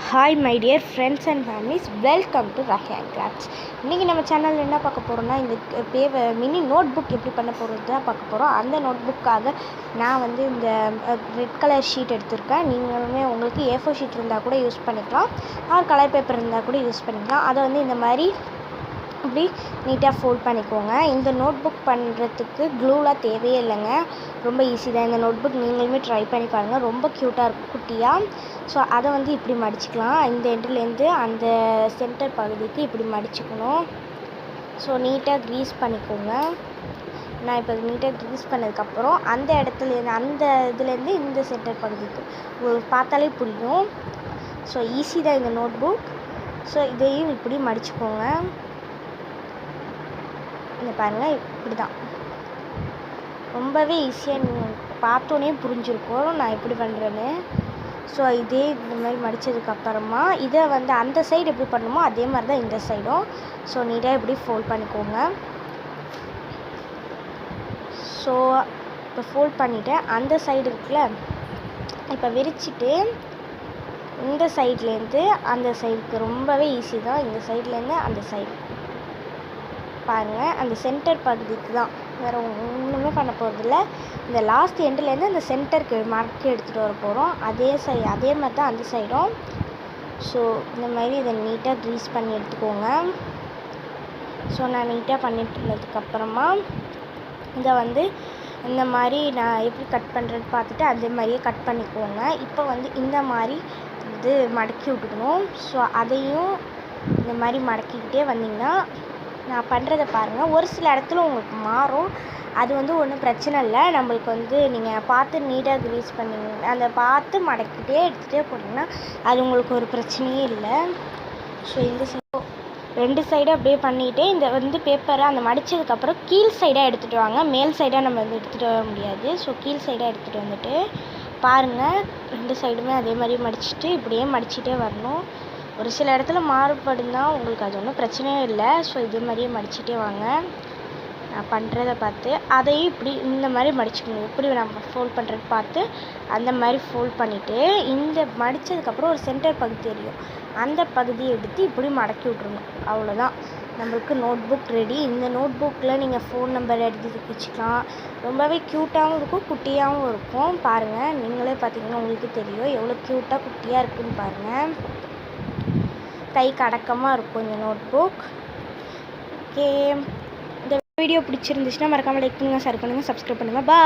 Hi my dear friends and families, welcome to Rahyan crafts. இன்றைக்கி நம்ம சேனலில் என்ன பார்க்க போகிறோம்னா, இந்த மினி நோட் புக் எப்படி பண்ண போகிறது தான் பார்க்க போகிறோம். அந்த நோட் புக்காக நான் வந்து இந்த ரெட் கலர் ஷீட் எடுத்திருக்கேன். நீங்களுமே உங்களுக்கு A4 ஷீட் இருந்தால் கூட யூஸ் பண்ணிக்கலாம், கலர் பேப்பர் இருந்தால் கூட யூஸ் பண்ணிக்கலாம். அதை வந்து இந்த மாதிரி இப்படி நீட்டாக ஃபோல்ட் பண்ணிக்கோங்க. இந்த நோட் புக் பண்ணுறதுக்கு க்ளூலாம் தேவையே இல்லைங்க, ரொம்ப ஈஸி தான். இந்த நோட் புக் நீங்களுமே ட்ரை பண்ணி பாருங்கள், ரொம்ப க்யூட்டாக இருக்கும் குட்டியாக. ஸோ அதை வந்து இப்படி மடிச்சுக்கலாம். இந்த எண்டுலேருந்து அந்த சென்டர் பகுதிக்கு இப்படி மடிச்சுக்கணும். ஸோ நீட்டாக க்ரீஸ் பண்ணிக்கோங்க. நான் இப்போ நீட்டாக க்ரீஸ் பண்ணதுக்கப்புறம் அந்த இதுலேருந்து இந்த சென்டர் பகுதிக்கு பார்த்தாலே புரியும். ஸோ ஈஸி தான் இந்த நோட் புக். ஸோ இதையும் இப்படி மடிச்சுக்கோங்க. இங்கே பாருங்கள், இப்படி தான், ரொம்பவே ஈஸியாக நீங்கள் பார்த்தோன்னே புரிஞ்சிருக்கும் நான் எப்படி பண்ணுறேன்னு. ஸோ இதே இந்த மாதிரி மடித்ததுக்கப்புறமா இதை வந்து அந்த சைடு எப்படி பண்ணணுமோ அதே மாதிரி தான் இந்த சைடும். ஸோ நீட்டாக இப்படி ஃபோல்ட் பண்ணிக்கோங்க. ஸோ இப்போ ஃபோல்ட் பண்ணிவிட்டு அந்த சைடு இருக்குல்ல, இப்போ விரிச்சிட்டு இந்த சைட்லேருந்து அந்த சைடுக்கு ரொம்பவே ஈஸி தான். இந்த சைட்லேருந்து அந்த சைடு பாருங்கள், அந்த சென்டர் பகுதிக்கு தான், வேறு ஒன்றுமே பண்ண போகிறதில்ல. இந்த லாஸ்ட் எண்டுலேருந்து அந்த சென்டருக்கு மடக்கி எடுத்துகிட்டு வர போகிறோம். அதே மாதிரி தான் அந்த சைடும். ஸோ இந்த மாதிரி இதை நீட்டாக க்ரீஸ் பண்ணி எடுத்துக்கோங்க. ஸோ நான் நீட்டாக பண்ணிட்டு இருந்ததுக்கப்புறமா இதை வந்து இந்த மாதிரி நான் எப்படி கட் பண்ணுறேன்னு பார்த்துட்டு அதே மாதிரியே கட் பண்ணிக்கோங்க. இப்போ வந்து இந்த மாதிரி இது மடக்கி விட்டுக்கணும். ஸோ அதையும் இந்த மாதிரி மடக்கிக்கிட்டே வந்தீங்கன்னா நான் பண்ணுறதை பாருங்கள். ஒரு சில இடத்துல உங்களுக்கு மாறும், அது வந்து ஒன்றும் பிரச்சனை இல்லை. நம்மளுக்கு வந்து நீங்கள் பார்த்து நீட்டாக க்ரீஸ் பண்ணிங்க, அதை பார்த்து மடக்கிட்டே எடுத்துகிட்டே போட்டிங்கன்னா அது உங்களுக்கு ஒரு பிரச்சனையே இல்லை. ஸோ இந்த சைடு ரெண்டு சைடும் அப்படியே பண்ணிவிட்டு இந்த வந்து பேப்பரை அந்த மடித்ததுக்கப்புறம் கீழ் சைடாக எடுத்துகிட்டு வாங்க. மேல் சைடாக நம்ம வந்து எடுத்துகிட்டு வர முடியாது. ஸோ கீழ் சைடாக எடுத்துகிட்டு வந்துட்டு பாருங்கள், ரெண்டு சைடுமே அதே மாதிரி மடிச்சுட்டு இப்படியே மடிச்சுட்டே வரணும். ஒரு சில இடத்துல மாறுபடுனா உங்களுக்கு அது ஒன்றும் பிரச்சனையே இல்லை. ஸோ இதே மாதிரியே மடிச்சுட்டே வாங்க. நான் பண்ணுறதை பார்த்து அதையும் இப்படி இந்த மாதிரி மடிச்சுக்கணும். எப்படி நம்ம ஃபோல்ட் பண்ணுறது பார்த்து அந்த மாதிரி ஃபோல்ட் பண்ணிவிட்டு இந்த மடித்ததுக்கப்புறம் ஒரு சென்டர் பகுதி தெரியும், அந்த பகுதியை எடுத்து இப்படி மடக்கி விட்ருணும். அவ்வளோதான், நம்மளுக்கு நோட் புக் ரெடி. இந்த நோட் புக்கில் நீங்கள் ஃபோன் நம்பர் எடுத்து வச்சுக்கலாம். ரொம்பவே க்யூட்டாகவும் இருக்கும், குட்டியாகவும் இருக்கும். பாருங்கள், நீங்களே பார்த்தீங்கன்னா உங்களுக்கு தெரியும் எவ்வளோ க்யூட்டாக குட்டியாக இருக்குதுன்னு பாருங்கள். கைக்கு அடக்கமாக இருக்கும் இந்த நோட் புக். ஓகே, இந்த வீடியோ பிடிச்சிருந்துச்சுன்னா மறக்காமல் லைக் பண்ணுங்கள், ஷேர் பண்ணுங்கள், சப்ஸ்கிரைப் பண்ணுங்கள். பாய்.